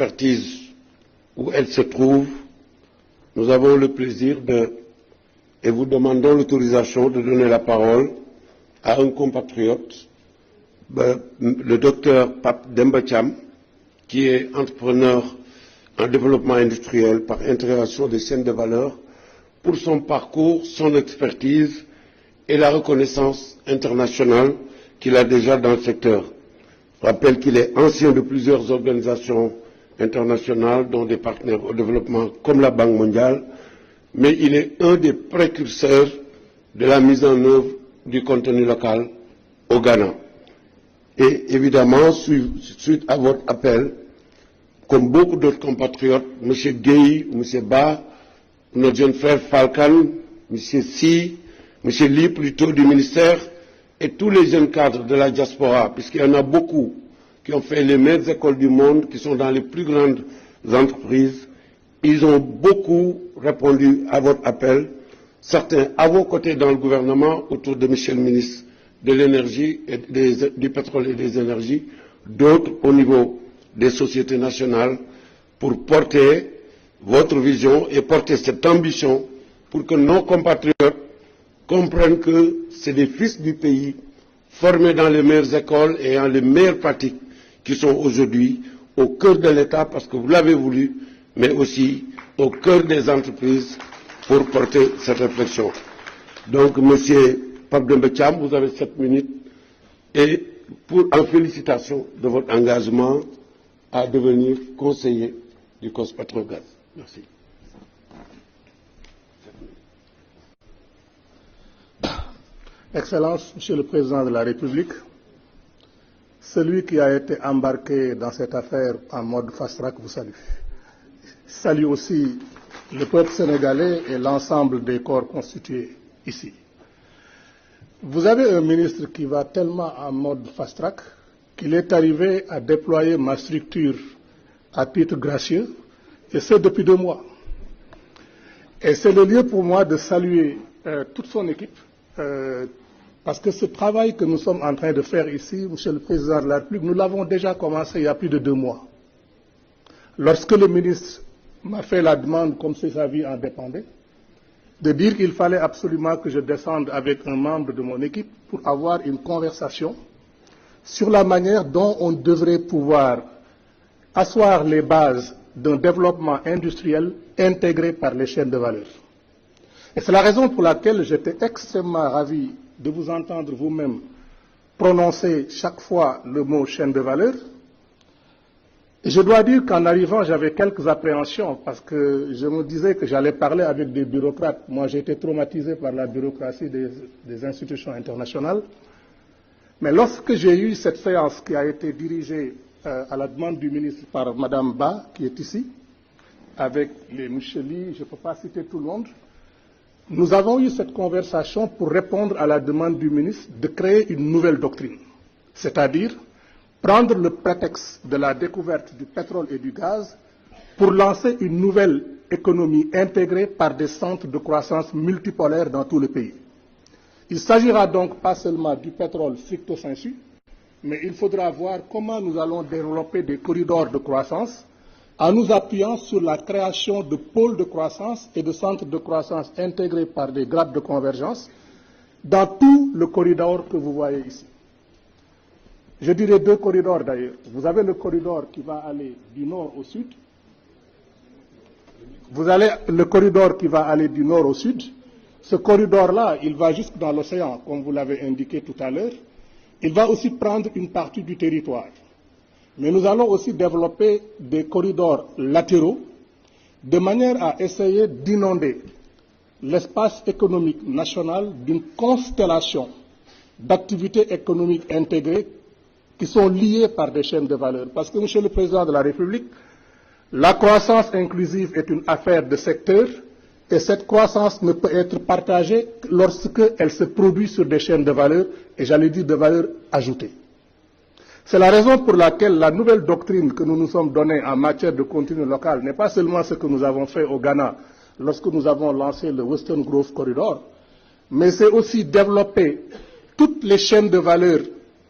expertise où elle se trouve, nous avons le plaisir et vous demandons l'autorisation de donner la parole à un compatriote, le docteur Pape Demba Thiam, qui est entrepreneur en développement industriel par intégration des chaînes de valeur, pour son parcours, son expertise et la reconnaissance internationale qu'il a déjà dans le secteur. Je rappelle qu'il est ancien de plusieurs organisations internationales, dont des partenaires au développement comme la Banque mondiale, mais il est un des précurseurs de la mise en œuvre du contenu local au Ghana. Et évidemment, suite à votre appel, comme beaucoup d'autres compatriotes, M. Gueye, M. Ba, notre jeune frère Falcan, M. Si, M. Li plutôt du ministère, et tous les jeunes cadres de la diaspora, puisqu'il y en a beaucoup qui ont fait les meilleures écoles du monde, qui sont dans les plus grandes entreprises, ils ont beaucoup répondu à votre appel, certains à vos côtés dans le gouvernement, autour de M. le ministre de l'énergie, du pétrole et des énergies, d'autres au niveau des sociétés nationales, pour porter votre vision et porter cette ambition pour que nos compatriotes comprennent que c'est des fils du pays, formés dans les meilleures écoles et en les meilleures pratiques, qui sont aujourd'hui au cœur de l'État, parce que vous l'avez voulu, mais aussi au cœur des entreprises pour porter cette réflexion. Donc, Monsieur Pape Demba Thiam, vous avez 7 minutes, et en félicitations de votre engagement à devenir conseiller du COS-Petrogaz. Merci. Excellence, Monsieur le Président de la République, celui qui a été embarqué dans cette affaire en mode fast-track vous salue. Salue aussi le peuple sénégalais et l'ensemble des corps constitués ici. Vous avez un ministre qui va tellement en mode fast-track qu'il est arrivé à déployer ma structure à titre gracieux, et ce depuis 2 mois. Et c'est le lieu pour moi de saluer toute son équipe, parce que ce travail que nous sommes en train de faire ici, Monsieur le Président de la République, nous l'avons déjà commencé il y a plus de 2 mois. Lorsque le ministre m'a fait la demande, comme si sa vie en dépendait, de dire qu'il fallait absolument que je descende avec un membre de mon équipe pour avoir une conversation sur la manière dont on devrait pouvoir asseoir les bases d'un développement industriel intégré par les chaînes de valeur. Et c'est la raison pour laquelle j'étais extrêmement ravi de vous entendre vous-même prononcer chaque fois le mot chaîne de valeur. Et je dois dire qu'en arrivant, j'avais quelques appréhensions parce que je me disais que j'allais parler avec des bureaucrates. Moi, j'ai été traumatisé par la bureaucratie des institutions internationales. Mais lorsque j'ai eu cette séance qui a été dirigée à la demande du ministre par Mme Ba, qui est ici, avec les Micheli, je ne peux pas citer tout le monde, nous avons eu cette conversation pour répondre à la demande du ministre de créer une nouvelle doctrine, c'est-à-dire prendre le prétexte de la découverte du pétrole et du gaz pour lancer une nouvelle économie intégrée par des centres de croissance multipolaires dans tout le pays. Il s'agira donc pas seulement du pétrole stricto sensu, mais il faudra voir comment nous allons développer des corridors de croissance en nous appuyant sur la création de pôles de croissance et de centres de croissance intégrés par des grades de convergence dans tout le corridor que vous voyez ici. Je dirais 2 corridors d'ailleurs. Vous avez le corridor qui va aller du nord au sud. Vous avez le corridor qui va aller du nord au sud. Ce corridor-là, il va jusque dans l'océan, comme vous l'avez indiqué tout à l'heure. Il va aussi prendre une partie du territoire. Mais nous allons aussi développer des corridors latéraux de manière à essayer d'inonder l'espace économique national d'une constellation d'activités économiques intégrées qui sont liées par des chaînes de valeur. Parce que, Monsieur le Président de la République, la croissance inclusive est une affaire de secteur et cette croissance ne peut être partagée que lorsqu'elle se produit sur des chaînes de valeur, et j'allais dire de valeur ajoutée. C'est la raison pour laquelle la nouvelle doctrine que nous nous sommes donnée en matière de contenu local n'est pas seulement ce que nous avons fait au Ghana lorsque nous avons lancé le Western Growth Corridor, mais c'est aussi développer toutes les chaînes de valeur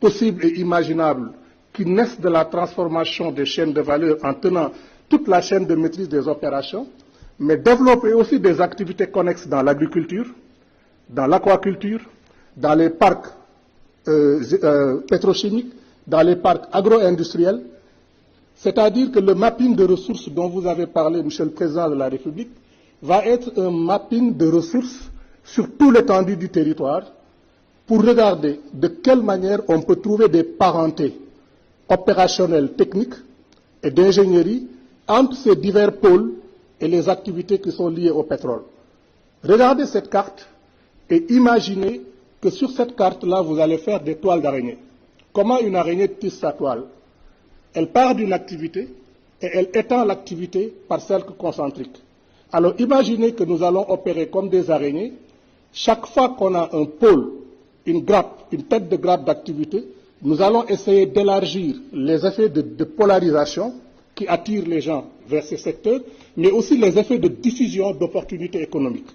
possibles et imaginables qui naissent de la transformation des chaînes de valeur en tenant toute la chaîne de maîtrise des opérations, mais développer aussi des activités connexes dans l'agriculture, dans l'aquaculture, dans les parcs pétrochimiques, dans les parcs agro-industriels. C'est-à-dire que le mapping de ressources dont vous avez parlé, Monsieur le Président de la République, va être un mapping de ressources sur tout l'étendue du territoire pour regarder de quelle manière on peut trouver des parentés opérationnelles, techniques et d'ingénierie entre ces divers pôles et les activités qui sont liées au pétrole. Regardez cette carte et imaginez que sur cette carte-là, vous allez faire des toiles d'araignée. Comment une araignée tisse sa toile? Elle part d'une activité et elle étend l'activité par cercle concentrique. Alors imaginez que nous allons opérer comme des araignées. Chaque fois qu'on a un pôle, une grappe, une tête de grappe d'activité, nous allons essayer d'élargir les effets de polarisation qui attirent les gens vers ces secteurs, mais aussi les effets de diffusion d'opportunités économiques.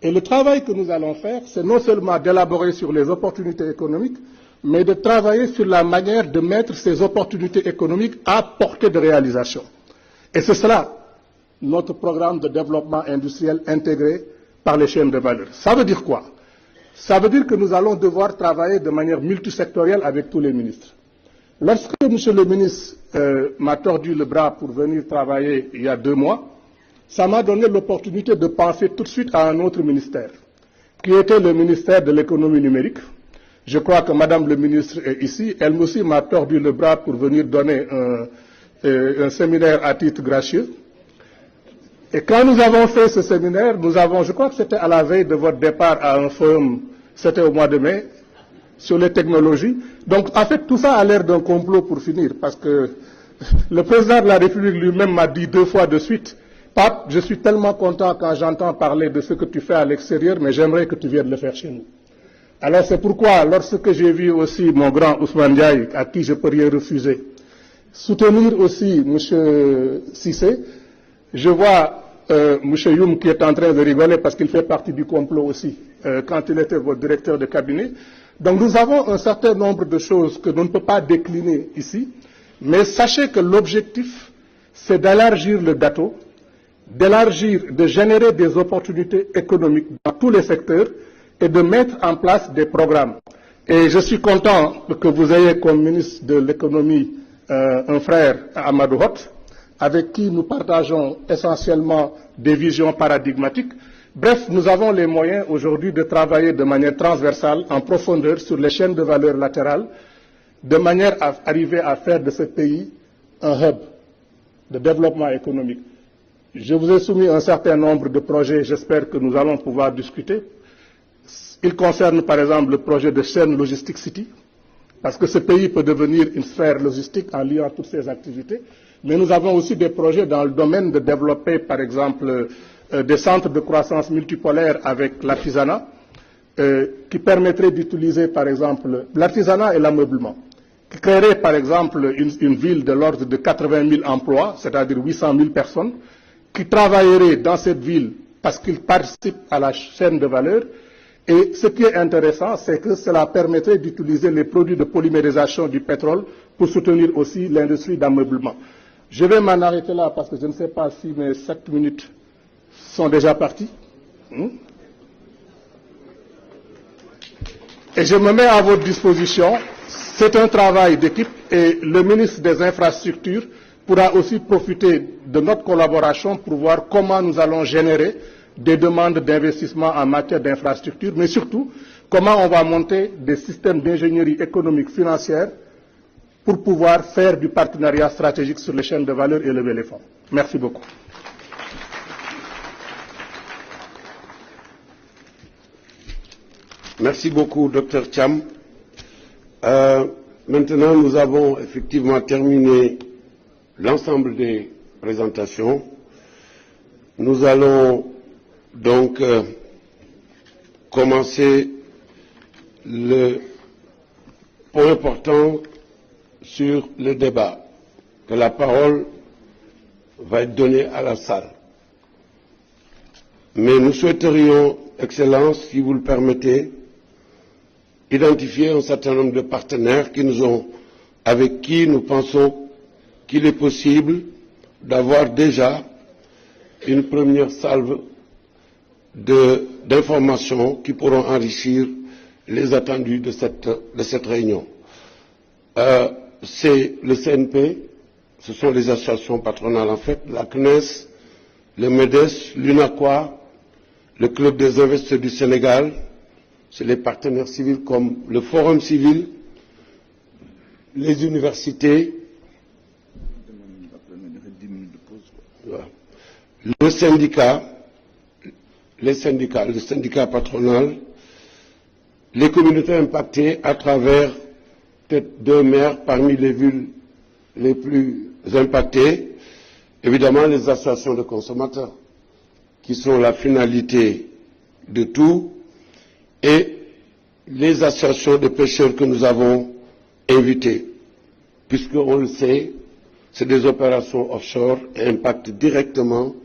Et le travail que nous allons faire, c'est non seulement d'élaborer sur les opportunités économiques, mais de travailler sur la manière de mettre ces opportunités économiques à portée de réalisation. Et c'est cela, notre programme de développement industriel intégré par les chaînes de valeur. Ça veut dire quoi? Ça veut dire que nous allons devoir travailler de manière multisectorielle avec tous les ministres. Lorsque M. le ministre m'a tordu le bras pour venir travailler il y a 2 mois, ça m'a donné l'opportunité de penser tout de suite à un autre ministère, qui était le ministère de l'économie numérique. Je crois que Madame le ministre est ici. Elle aussi m'a tordu le bras pour venir donner un séminaire à titre gracieux. Et quand nous avons fait ce séminaire, je crois que c'était à la veille de votre départ à un forum, c'était au mois de mai, sur les technologies. Donc, en fait, tout ça a l'air d'un complot pour finir, parce que le président de la République lui-même m'a dit 2 fois de suite, Pape, je suis tellement content quand j'entends parler de ce que tu fais à l'extérieur, mais j'aimerais que tu viennes le faire chez nous. Alors, c'est pourquoi, lorsque j'ai vu aussi mon grand Ousmane Diaye, à qui je ne peux rien refuser, soutenir aussi M. Cissé, je vois M. Youm qui est en train de rigoler parce qu'il fait partie du complot aussi, quand il était votre directeur de cabinet. Donc nous avons un certain nombre de choses que nous ne pouvons pas décliner ici, mais sachez que l'objectif, c'est d'élargir le gâteau, de générer des opportunités économiques dans tous les secteurs et de mettre en place des programmes. Et je suis content que vous ayez comme ministre de l'économie un frère, Amadou Hott, avec qui nous partageons essentiellement des visions paradigmatiques. Bref, nous avons les moyens aujourd'hui de travailler de manière transversale, en profondeur, sur les chaînes de valeur latérales, de manière à arriver à faire de ce pays un hub de développement économique. Je vous ai soumis un certain nombre de projets, j'espère que nous allons pouvoir discuter. Il concerne par exemple le projet de chaîne Logistic City, parce que ce pays peut devenir une sphère logistique en liant toutes ses activités. Mais nous avons aussi des projets dans le domaine de développer, par exemple, des centres de croissance multipolaires avec l'artisanat, qui permettraient d'utiliser, par exemple, l'artisanat et l'ameublement, qui créerait, par exemple, une ville de l'ordre de 80 000 emplois, c'est-à-dire 800 000 personnes, qui travailleraient dans cette ville parce qu'ils participent à la chaîne de valeur. Et ce qui est intéressant, c'est que cela permettrait d'utiliser les produits de polymérisation du pétrole pour soutenir aussi l'industrie d'ameublement. Je vais m'en arrêter là parce que je ne sais pas si mes 7 minutes sont déjà parties. Et je me mets à votre disposition. C'est un travail d'équipe et le ministre des Infrastructures pourra aussi profiter de notre collaboration pour voir comment nous allons générer des demandes d'investissement en matière d'infrastructure, mais surtout comment on va monter des systèmes d'ingénierie économique financière pour pouvoir faire du partenariat stratégique sur les chaînes de valeur et lever les fonds. Merci beaucoup. Merci beaucoup, Dr Thiam. Maintenant, nous avons effectivement terminé l'ensemble des présentations. Nous allons donc commencer le point important sur le débat, que la parole va être donnée à la salle. Mais nous souhaiterions, Excellence, si vous le permettez, identifier un certain nombre de partenaires qui nous ont avec qui nous pensons qu'il est possible d'avoir déjà une première salve d'informations qui pourront enrichir les attendus de cette réunion. C'est le CNP, ce sont les associations patronales en fait, la CNES, le MEDES, l'UNACOA, le Club des investisseurs du Sénégal, c'est les partenaires civils comme le Forum civil, les universités, le syndicat, le syndicat patronal, les communautés impactées à travers peut-être 2 maires parmi les villes les plus impactées, évidemment les associations de consommateurs, qui sont la finalité de tout, et les associations de pêcheurs que nous avons invitées, puisqu'on le sait, c'est des opérations offshore et impactent directement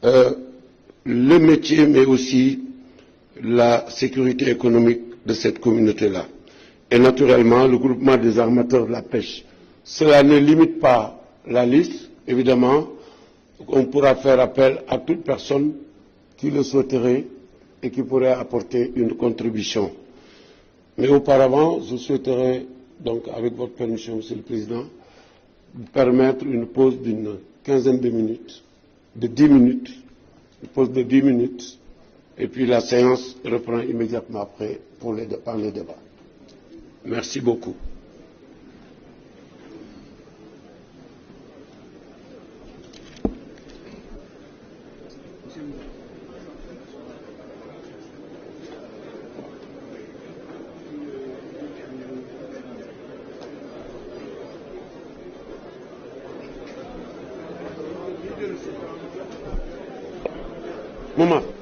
le métier, mais aussi la sécurité économique de cette communauté-là. Et naturellement, le groupement des armateurs de la pêche. Cela ne limite pas la liste, évidemment. On pourra faire appel à toute personne qui le souhaiterait et qui pourrait apporter une contribution. Mais auparavant, je souhaiterais, donc, avec votre permission, Monsieur le Président, permettre une pause d'une quinzaine de minutes, de 10 minutes, une pause de 10 minutes, et puis la séance reprend immédiatement après par les débats. Merci beaucoup. Maman.